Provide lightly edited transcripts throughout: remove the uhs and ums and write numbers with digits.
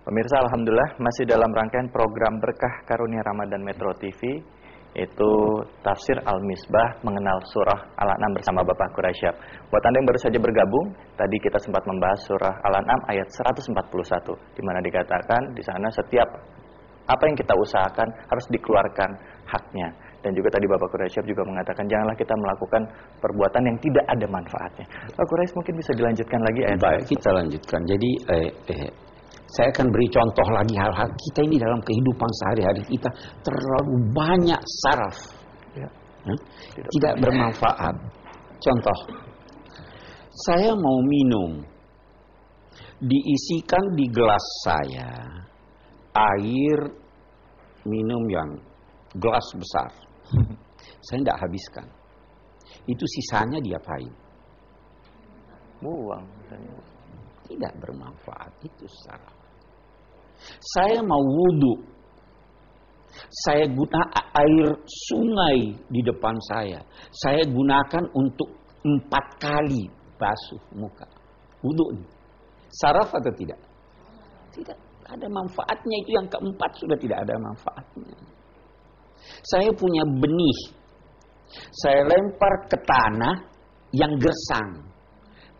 Pemirsa, alhamdulillah masih dalam rangkaian program Berkah Karunia Ramadan Metro TV, itu Tafsir Al-Misbah mengenal surah Al-An'am bersama Bapak Quraisyab. Buat Anda yang baru saja bergabung, tadi kita sempat membahas surah Al-An'am ayat 141, di mana dikatakan di sana setiap apa yang kita usahakan harus dikeluarkan haknya. Dan juga tadi Bapak Quraisyab juga mengatakan janganlah kita melakukan perbuatan yang tidak ada manfaatnya. Bapak Quraisyab mungkin bisa dilanjutkan lagi ayat. Baik, kita lanjutkan. Jadi saya akan beri contoh lagi hal-hal kita ini dalam kehidupan sehari-hari kita terlalu banyak saraf, Ya. tidak bermanfaat. Contoh, saya mau minum, diisikan di gelas saya air minum yang gelas besar, saya tidak habiskan. Itu sisanya diapain? Buang misalnya. Tidak bermanfaat, itu saraf. Saya mau wudhu, saya guna air sungai di depan saya gunakan untuk 4 kali basuh muka. Wudhu, saraf atau tidak? Tidak ada manfaatnya, itu yang keempat sudah tidak ada manfaatnya. Saya punya benih, saya lempar ke tanah yang gersang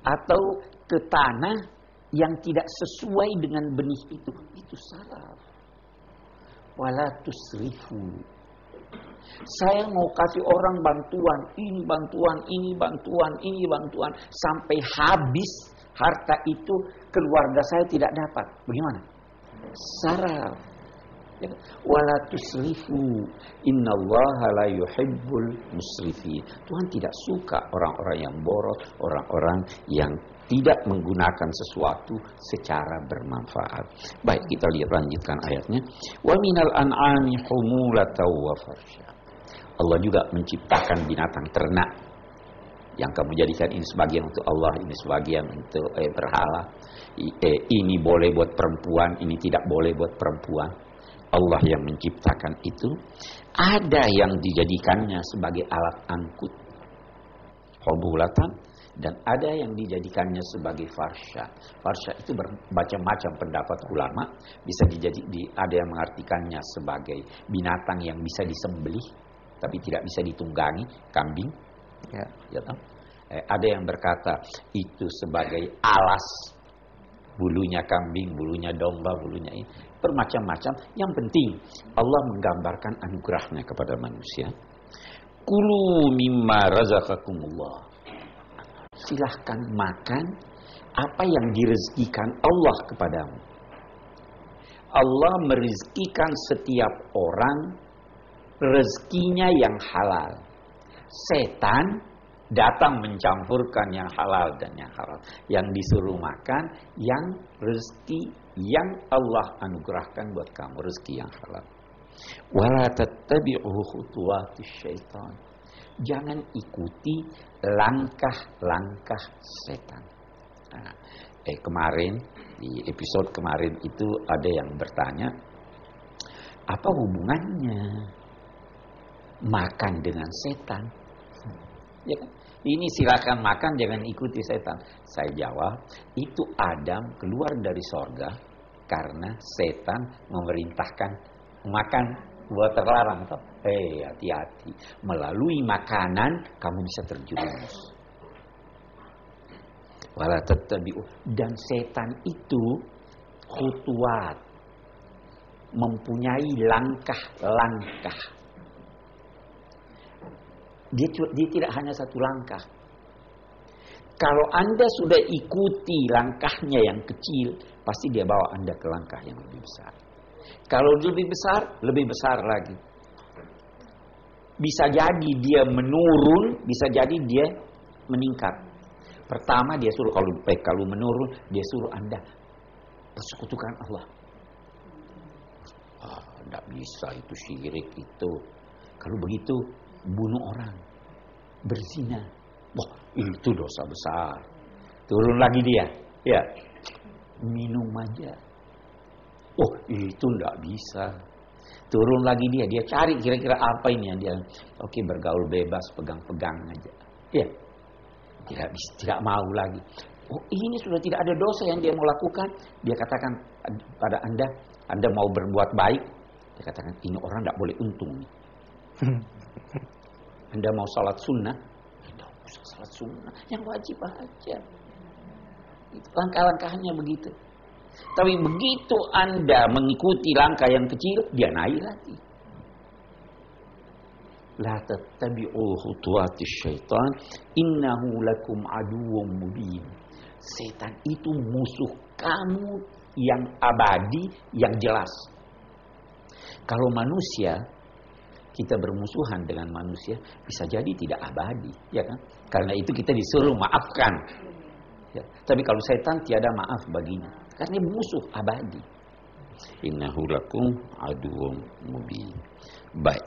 atau ke tanah yang tidak sesuai dengan benih itu saraf. Wala tusrifu. Saya mau kasih orang bantuan, ini bantuan, ini bantuan, ini bantuan, sampai habis harta itu, keluarga saya tidak dapat. Bagaimana? Saraf. Wala tusrifu. Innallaha la yuhibbul musrifin. Tuhan tidak suka orang-orang yang boros, orang-orang yang tidak menggunakan sesuatu secara bermanfaat. Baik, kita lanjutkan ayatnya. Wa minal an'ami humulatan wa farsya. Allah juga menciptakan binatang ternak yang kamu jadikan ini sebagian untuk Allah, ini sebagian untuk berhala. Ini boleh buat perempuan, ini tidak boleh buat perempuan. Allah yang menciptakan itu. Ada yang dijadikannya sebagai alat angkut, humulatan, dan ada yang dijadikannya sebagai farsya. Farsya itu bermacam-macam pendapat ulama. Bisa ada yang mengartikannya sebagai binatang yang bisa disembelih tapi tidak bisa ditunggangi, kambing. Ya tahu? Ada yang berkata itu sebagai alas, bulunya kambing, bulunya domba, bulunya ini. Bermacam-macam. Yang penting Allah menggambarkan anugerahnya kepada manusia. Kulu mimma razaqakumullah. Silahkan makan apa yang direzekikan Allah kepadamu. Allah merezekikan setiap orang rezekinya yang halal. Setan datang mencampurkan yang halal dan yang haram. Yang disuruh makan yang rezeki yang Allah anugerahkan buat kamu, rezeki yang halal. Wala tattabi'u khutuwatis syaitan. Jangan ikuti langkah-langkah setan. Nah, kemarin di episode kemarin itu ada yang bertanya, apa hubungannya makan dengan setan? Ya kan? Ini silakan makan, jangan ikuti setan. Saya jawab, itu Adam keluar dari sorga karena setan memerintahkan makan. Buat terlarang toh. Hati-hati. Melalui makanan kamu bisa terjerumus. Wala tattabi'u. Dan setan itu khutuwat, mempunyai langkah-langkah. Dia tidak hanya satu langkah. Kalau Anda sudah ikuti langkahnya yang kecil, pasti dia bawa Anda ke langkah yang lebih besar. Kalau lebih besar lagi. Bisa jadi dia menurun, bisa jadi dia meningkat. Pertama dia suruh, kalau menurun, dia suruh Anda persekutukan Allah. Tidak bisa, itu syirik itu. Kalau begitu, bunuh orang, berzina. Wah, itu dosa besar. Turun lagi dia, ya, minum aja. Oh, itu tidak bisa. Turun lagi dia cari kira-kira apa ini yang dia. Oke, bergaul bebas, pegang-pegang aja. Ya, tidak mau lagi. Oh, ini sudah tidak ada dosa yang dia mau lakukan. Dia katakan pada Anda mau berbuat baik. Dia katakan, ini orang tidak boleh untung. Anda mau salat sunnah, tidak usah salat sunnah, yang wajib aja. Itu langkah-langkahnya begitu. Tapi begitu Anda mengikuti langkah yang kecil, dia naik lagi. La tattabi'u khutuwatis syaitan, innahu lakum aduwwum mubin. Setan itu musuh kamu yang abadi, yang jelas. Kalau manusia, kita bermusuhan dengan manusia, bisa jadi tidak abadi, ya kan? Karena itu kita disuruh maafkan. Ya. Tapi kalau setan tiada maaf baginya, karena musuh abadi. Innahu lakum aduwwum mubin. Baik.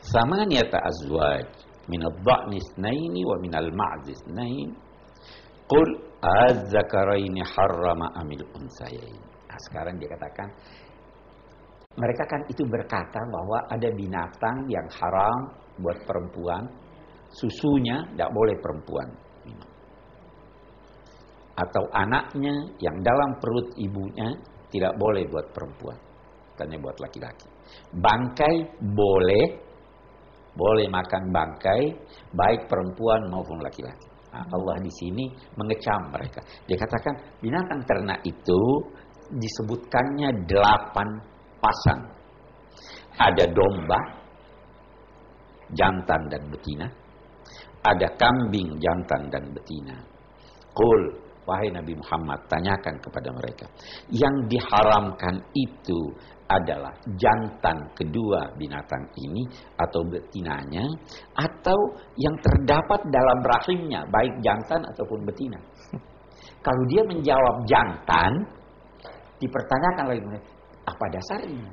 Samaniyata azwaj min adh-dha'n itsnaini wa min al-ma'z itsnain. Qul az-zakaraini harrama amil unsayain. Nah, sekarang dia katakan, mereka kan itu berkata bahwa ada binatang yang haram buat perempuan, susunya tidak boleh perempuan minum. Atau anaknya yang dalam perut ibunya tidak boleh buat perempuan, karena buat laki-laki. Bangkai boleh makan bangkai, baik perempuan maupun laki-laki. Nah, Allah di sini mengecam mereka. Dia katakan binatang ternak itu disebutkannya 8 pasang. Ada domba, jantan dan betina. Ada kambing, jantan dan betina. Qul, wahai Nabi Muhammad, tanyakan kepada mereka. Yang diharamkan itu adalah jantan kedua binatang ini atau betinanya, atau yang terdapat dalam rahimnya, baik jantan ataupun betina. Kalau dia menjawab jantan, dipertanyakan lagi, apa dasarnya?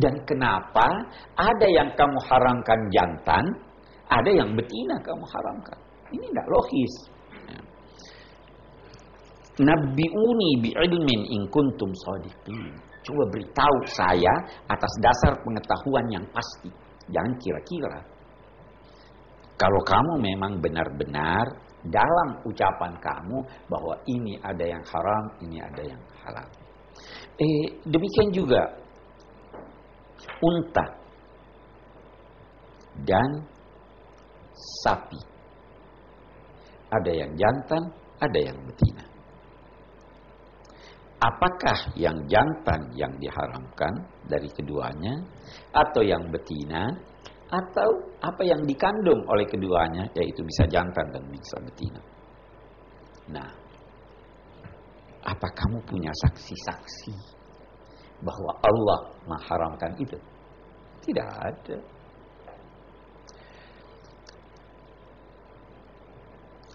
Dan kenapa ada yang kamu haramkan jantan, ada yang betina kamu haramkan? Ini tidak logis. Nabbi'uni bi'ilmin in kuntum shadiqin. Coba beritahu saya atas dasar pengetahuan yang pasti. Jangan kira-kira. Kalau kamu memang benar-benar dalam ucapan kamu bahwa ini ada yang haram, ini ada yang halal. Demikian juga unta dan sapi. Ada yang jantan, ada yang betina. Apakah yang jantan yang diharamkan dari keduanya, atau yang betina, atau apa yang dikandung oleh keduanya, yaitu bisa jantan dan bisa betina. Nah, apa kamu punya saksi-saksi bahwa Allah mengharamkan itu? Tidak ada.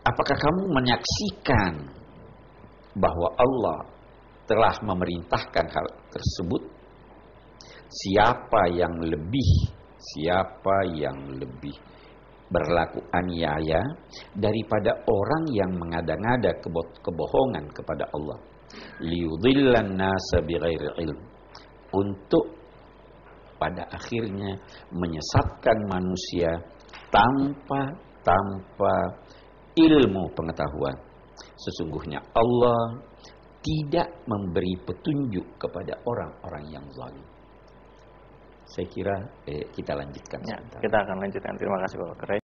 Apakah kamu menyaksikan bahwa Allah telah memerintahkan hal tersebut? Siapa yang lebih berlaku aniaya daripada orang yang mengada-ngada kebohongan kepada Allah, liyudhillan nasa bighairi ilm, untuk pada akhirnya menyesatkan manusia tanpa ilmu pengetahuan. Sesungguhnya Allah tidak memberi petunjuk kepada orang-orang yang zalim. Saya kira kita lanjutkan. Ya, kita akan lanjutkan. Terima kasih Bapak Kurais.